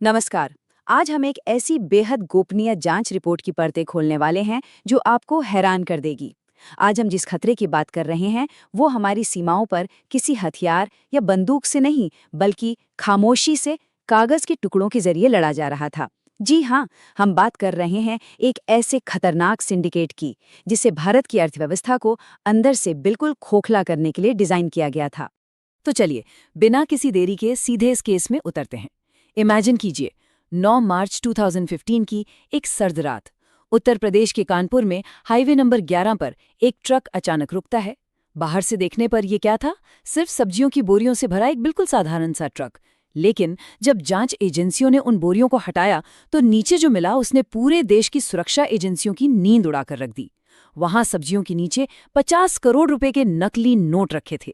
नमस्कार। आज हम एक ऐसी बेहद गोपनीय जांच रिपोर्ट की परतें खोलने वाले हैं जो आपको हैरान कर देगी। आज हम जिस खतरे की बात कर रहे हैं वो हमारी सीमाओं पर किसी हथियार या बंदूक से नहीं बल्कि खामोशी से कागज के टुकड़ों के जरिए लड़ा जा रहा था। जी हाँ, हम बात कर रहे हैं एक ऐसे खतरनाक सिंडिकेट की जिसे भारत की अर्थव्यवस्था को अंदर से बिल्कुल खोखला करने के लिए डिजाइन किया गया था। तो चलिए, बिना किसी देरी के सीधे इस केस में उतरते हैं। इमेजिन कीजिए, 9 मार्च 2015 की एक सर्द रात। उत्तर प्रदेश के कानपुर में हाईवे नंबर 11 पर एक ट्रक अचानक रुकता है। बाहर से देखने पर यह क्या था? सिर्फ सब्जियों की बोरियों से भरा एक बिल्कुल साधारण सा ट्रक। लेकिन जब जांच एजेंसियों ने उन बोरियों को हटाया तो नीचे जो मिला उसने पूरे देश की सुरक्षा एजेंसियों की नींद उड़ाकर रख दी। वहां सब्जियों के नीचे 50 करोड़ रुपए के नकली नोट रखे थे।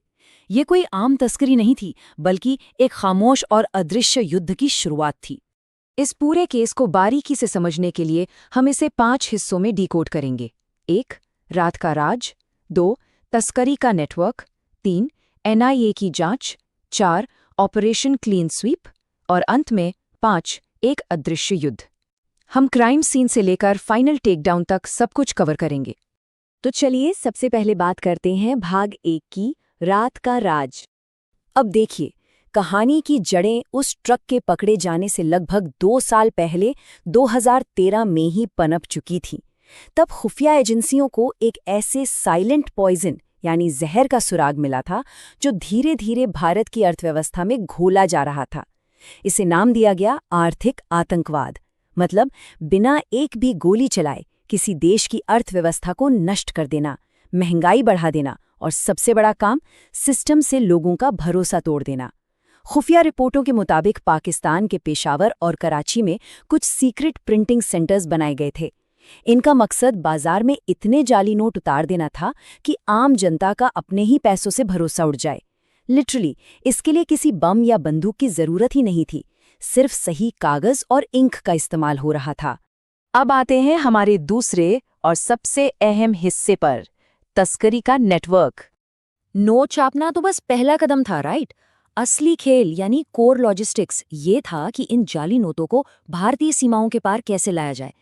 ये कोई आम तस्करी नहीं थी, बल्कि एक खामोश और अदृश्य युद्ध की शुरुआत थी। इस पूरे केस को बारीकी से समझने के लिए हम इसे 5 हिस्सों में डिकोड करेंगे। 1. रात का राज। 2. तस्करी का नेटवर्क। 3. एनआईए की जांच। 4. Operation clean sweep. और अंत में 5. एक अदृश्य युद्ध। हम क्राइम सीन से लेकर फाइनल टेकडाउन तक सब कुछ कवर करेंगे। तो चलिए सबसे पहले बात करते हैं भाग 1 की, रात का राज। अब देखिए, कहानी की जड़ें उस ट्रक के पकड़े जाने से लगभग 2 साल पहले 2013 में ही पनप चुकी थी। तब खुफिया एजेंसियों को एक ऐसे साइलेंट पॉइजन यानी जहर का सुराग मिला था जो धीरे धीरे भारत की अर्थव्यवस्था में घोला जा रहा था। इसे नाम दिया गया आर्थिक आतंकवाद। मतलब बिना एक भी गोली चलाए किसी देश की अर्थव्यवस्था को नष्ट कर देना, महंगाई बढ़ा देना और सबसे बड़ा काम, सिस्टम से लोगों का भरोसा तोड़ देना। खुफिया रिपोर्टों के मुताबिक पाकिस्तान के पेशावर और कराची में कुछ सीक्रेट प्रिंटिंग सेंटर्स बनाए गए थे। इनका मकसद बाजार में इतने जाली नोट उतार देना था कि आम जनता का अपने ही पैसों से भरोसा उड़ जाए। लिटरली इसके लिए किसी बम या बंदूक की जरूरत ही नहीं थी, सिर्फ सही कागज और इंक का इस्तेमाल हो रहा था। अब आते हैं हमारे दूसरे और सबसे अहम हिस्से पर, तस्करी का नेटवर्क। नोट छापना तो बस पहला कदम था, राइट? असली खेल यानी कोर लॉजिस्टिक्स ये था कि इन जाली नोटों को भारतीय सीमाओं के पार कैसे लाया जाए।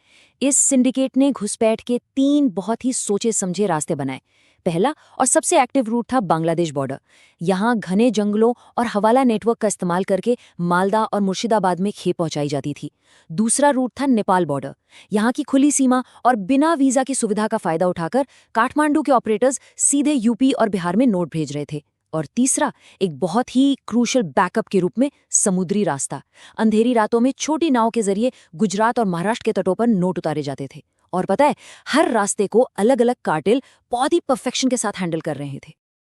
इस सिंडिकेट ने घुसपैठ के 3 बहुत ही सोचे समझे रास्ते बनाए। पहला और सबसे एक्टिव रूट था बांग्लादेश बॉर्डर। यहाँ घने जंगलों और हवाला नेटवर्क का इस्तेमाल करके मालदा और मुर्शिदाबाद में खेप पहुंचाई जाती थी। दूसरा रूट था नेपाल बॉर्डर। यहाँ की खुली सीमा और बिना वीजा की सुविधा का फायदा उठाकर काठमांडू के ऑपरेटर्स सीधे यूपी और बिहार में नोट भेज रहे थे। और तीसरा, एक बहुत ही क्रूशल बैकअप के रूप में समुद्री रास्ता। अंधेरी रातों में छोटी नाव के जरिए गुजरात और महाराष्ट्र के तटों पर नोट उतारे जाते थे। और पता है, हर रास्ते को अलग अलग कार्टेल बहुत ही परफेक्शन के साथ हैंडल कर रहे थे।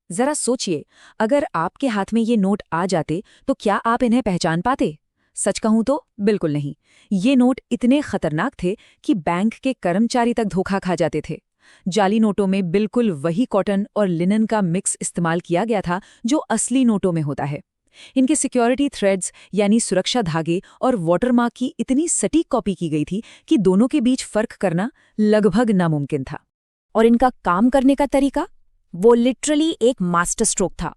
जरा सोचिए, अगर आपके हाथ में ये नोट आ जाते तो क्या आप इन्हें पहचान पाते? सच कहूं तो बिल्कुल नहीं। ये नोट इतने खतरनाक थे कि बैंक के कर्मचारी तक धोखा खा जाते थे। जाली नोटों में बिल्कुल वही कॉटन और लिनन का मिक्स इस्तेमाल किया गया था जो असली नोटों में होता है। इनके सिक्योरिटी थ्रेड्स यानी सुरक्षा धागे और वाटरमार्क की इतनी सटीक कॉपी की गई थी कि दोनों के बीच फर्क करना लगभग नामुमकिन था। और इनका काम करने का तरीका, वो लिटरली एक मास्टर स्ट्रोक था।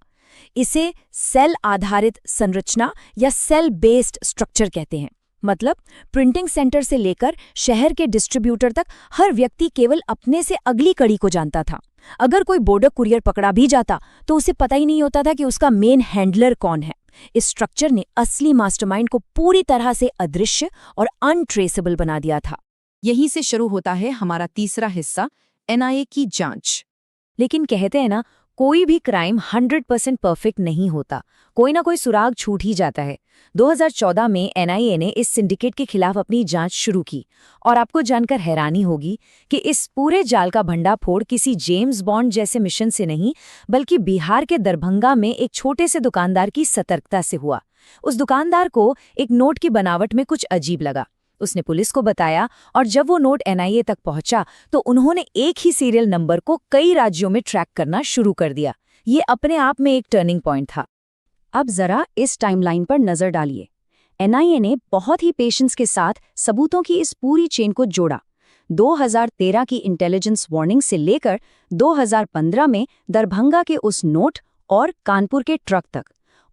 इसे सेल आधारित संरचना या सेल बेस्ड स्ट्रक्चर कहते हैं। मतलब प्रिंटिंग सेंटर से लेकर शहर के डिस्ट्रीब्यूटर तक हर व्यक्ति केवल अपने से अगली कड़ी को जानता था। अगर कोई बॉर्डर कुरियर पकड़ा भी जाता तो उसे पता ही नहीं होता था कि उसका मेन हैंडलर कौन है। इस स्ट्रक्चर ने असली मास्टरमाइंड को पूरी तरह से अदृश्य और अनट्रेसेबल बना दिया था। यहीं से शुरू होता है हमारा तीसरा हिस्सा, एनआईए की जांच। लेकिन कहते हैं ना, कोई भी क्राइम 100% परफेक्ट नहीं होता, कोई ना कोई सुराग छूट ही जाता है। 2014 में एनआईए ने इस सिंडिकेट के खिलाफ अपनी जांच शुरू की और आपको जानकर हैरानी होगी कि इस पूरे जाल का भंडाफोड़ किसी जेम्स बॉन्ड जैसे मिशन से नहीं, बल्कि बिहार के दरभंगा में एक छोटे से दुकानदार की सतर्कता से हुआ। उस दुकानदार को एक नोट की बनावट में कुछ अजीब लगा। उसने पुलिस को बताया और जब वो नोट एनआईए तक पहुंचा तो उन्होंने एक ही सीरियल नंबर को कई राज्यों में ट्रैक करना शुरू कर दिया। ये अपने आप में एक टर्निंग पॉइंट था। अब जरा इस टाइमलाइन पर नजर डालिए। एनआईए ने बहुत ही पेशेंस के साथ सबूतों की इस पूरी चेन को जोड़ा। 2013 की इंटेलिजेंस वार्निंग से लेकर 2015 में दरभंगा के उस नोट और कानपुर के ट्रक तक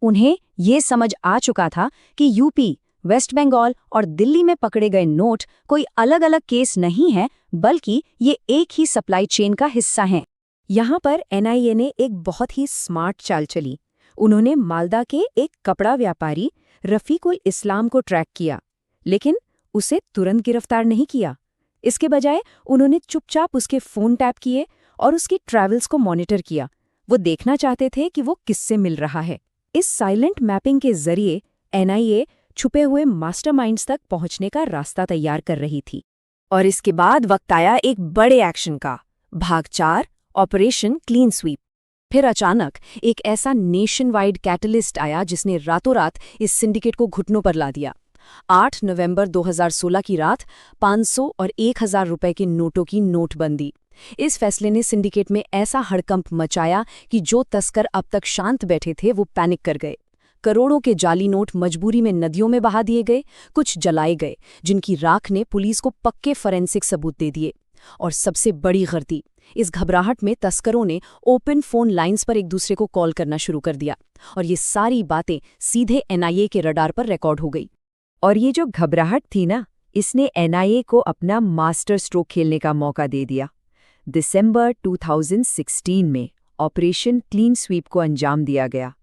उन्हें ये समझ आ चुका था कि यूपी वेस्ट बंगाल और दिल्ली में पकड़े गए नोट कोई अलग-अलग केस नहीं है, बल्कि ये एक ही सप्लाई चेन का हिस्सा हैं। यहाँ पर एनआईए ने एक बहुत ही स्मार्ट चाल चली। उन्होंने मालदा के एक कपड़ा व्यापारी रफीकुल इस्लाम को ट्रैक किया, लेकिन उसे तुरंत गिरफ्तार नहीं किया। इसके बजाय उन्होंने चुपचाप उसके फ़ोन टैप किए और उसकी ट्रैवल्स को मॉनिटर किया। वो देखना चाहते थे कि वो किससे मिल रहा है। इस साइलेंट मैपिंग के जरिए एनआईए छुपे हुए मास्टरमाइंड्स तक पहुंचने का रास्ता तैयार कर रही थी। और इसके बाद वक्त आया एक बड़े एक्शन का, भाग 4, ऑपरेशन क्लीन स्वीप। फिर अचानक एक ऐसा नेशन वाइड कैटलिस्ट आया जिसने रातों रात इस सिंडिकेट को घुटनों पर ला दिया। 8 नवंबर 2016 की रात 500 और 1000 रुपए के नोटों की नोटबंदी। इस फैसले ने सिंडिकेट में ऐसा हड़कंप मचाया कि जो तस्कर अब तक शांत बैठे थे वो पैनिक कर गए। करोड़ों के जाली नोट मजबूरी में नदियों में बहा दिए गए, कुछ जलाए गए, जिनकी राख ने पुलिस को पक्के फॉरेंसिक सबूत दे दिए। और सबसे बड़ी गलती, इस घबराहट में तस्करों ने ओपन फोन लाइंस पर एक दूसरे को कॉल करना शुरू कर दिया, और ये सारी बातें सीधे एनआईए के रडार पर रिकॉर्ड हो गई। और ये जो घबराहट थी ना, इसने एनआईए को अपना मास्टर स्ट्रोक खेलने का मौका दे दिया। दिसंबर 2016 में ऑपरेशन क्लीन स्वीप को अंजाम दिया गया।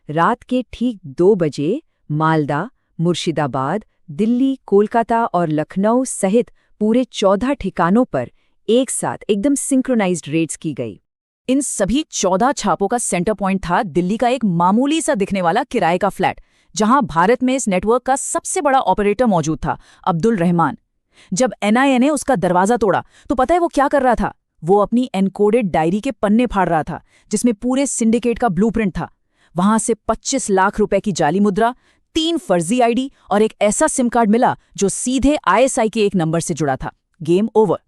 रात के ठीक 2 बजे मालदा, मुर्शिदाबाद, दिल्ली, कोलकाता और लखनऊ सहित पूरे 14 ठिकानों पर एक साथ एकदम सिंक्रोनाइज्ड रेड्स की गई। इन सभी 14 छापों का सेंटर पॉइंट था दिल्ली का एक मामूली सा दिखने वाला किराए का फ्लैट, जहां भारत में इस नेटवर्क का सबसे बड़ा ऑपरेटर मौजूद था, अब्दुल रहमान। जब एनआईए ने उसका दरवाजा तोड़ा तो पता है वो क्या कर रहा था? वो अपनी एनकोडेड डायरी के पन्ने फाड़ रहा था, जिसमें पूरे सिंडिकेट का ब्लूप्रिंट था। वहां से 25 लाख रुपए की जाली मुद्रा, 3 फर्जी आईडी और एक ऐसा सिम कार्ड मिला जो सीधे आईएसआई के एक नंबर से जुड़ा था। Game over.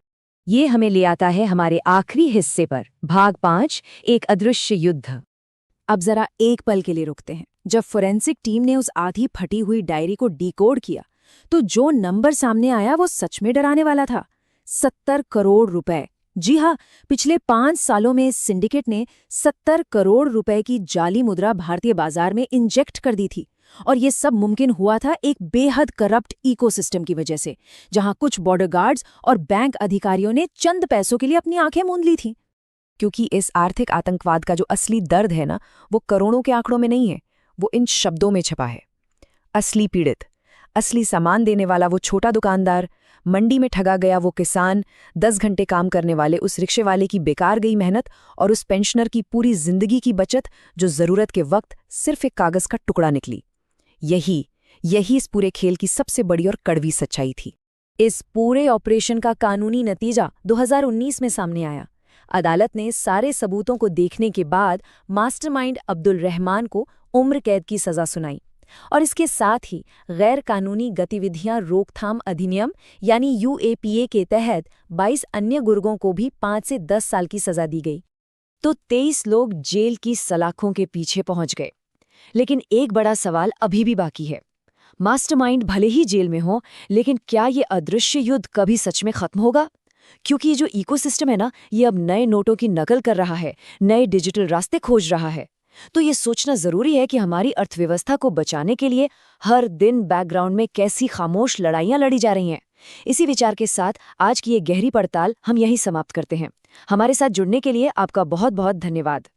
ये हमें ले आता है हमारे आखिरी हिस्से पर, भाग 5, एक अदृश्य युद्ध। अब जरा एक पल के लिए रुकते हैं। जब फोरेंसिक टीम ने उस आधी फटी हुई डायरी को डिकोड किया, तो जो नंबर सामने आया वो सच में डराने वाला था। 70 करोड़ रुपए। जी हाँ, पिछले 5 सालों में इस सिंडिकेट ने 70 करोड़ रुपए की जाली मुद्रा भारतीय बाजार में इंजेक्ट कर दी थी। और ये सब मुमकिन हुआ था एक बेहद करप्ट इकोसिस्टम की वजह से, जहां कुछ बॉर्डर गार्ड्स और बैंक अधिकारियों ने चंद पैसों के लिए अपनी आंखें मूंद ली थीं। क्योंकि इस आर्थिक आतंकवाद का जो असली दर्द है ना, वो करोड़ों के आंकड़ों में नहीं है, वो इन शब्दों में छपा है। असली पीड़ित, असली सामान देने वाला वो छोटा दुकानदार, मंडी में ठगा गया वो किसान, 10 घंटे काम करने वाले उस रिक्शे वाले की बेकार गई मेहनत, और उस पेंशनर की पूरी जिंदगी की बचत जो जरूरत के वक्त सिर्फ एक कागज का टुकड़ा निकली। यही इस पूरे खेल की सबसे बड़ी और कड़वी सच्चाई थी। इस पूरे ऑपरेशन का कानूनी नतीजा 2019 में सामने आया। अदालत ने सारे सबूतों को देखने के बाद मास्टरमाइंड अब्दुल रहमान को उम्र कैद की सजा सुनाई, और इसके साथ ही गैर कानूनी गतिविधियां रोकथाम अधिनियम यानी यूएपीए के तहत 22 अन्य गुर्गों को भी 5 से 10 साल की सजा दी गई। तो 23 लोग जेल की सलाखों के पीछे पहुंच गए। लेकिन एक बड़ा सवाल अभी भी बाकी है। मास्टरमाइंड भले ही जेल में हो, लेकिन क्या ये अदृश्य युद्ध कभी सच में खत्म होगा? क्योंकि ये जो इकोसिस्टम है ना, ये अब नए नोटों की नकल कर रहा है, नए डिजिटल रास्ते खोज रहा है। तो ये सोचना जरूरी है कि हमारी अर्थव्यवस्था को बचाने के लिए हर दिन बैकग्राउंड में कैसी खामोश लड़ाइयां लड़ी जा रही हैं। इसी विचार के साथ आज की ये गहरी पड़ताल हम यहीं समाप्त करते हैं। हमारे साथ जुड़ने के लिए आपका बहुत बहुत धन्यवाद।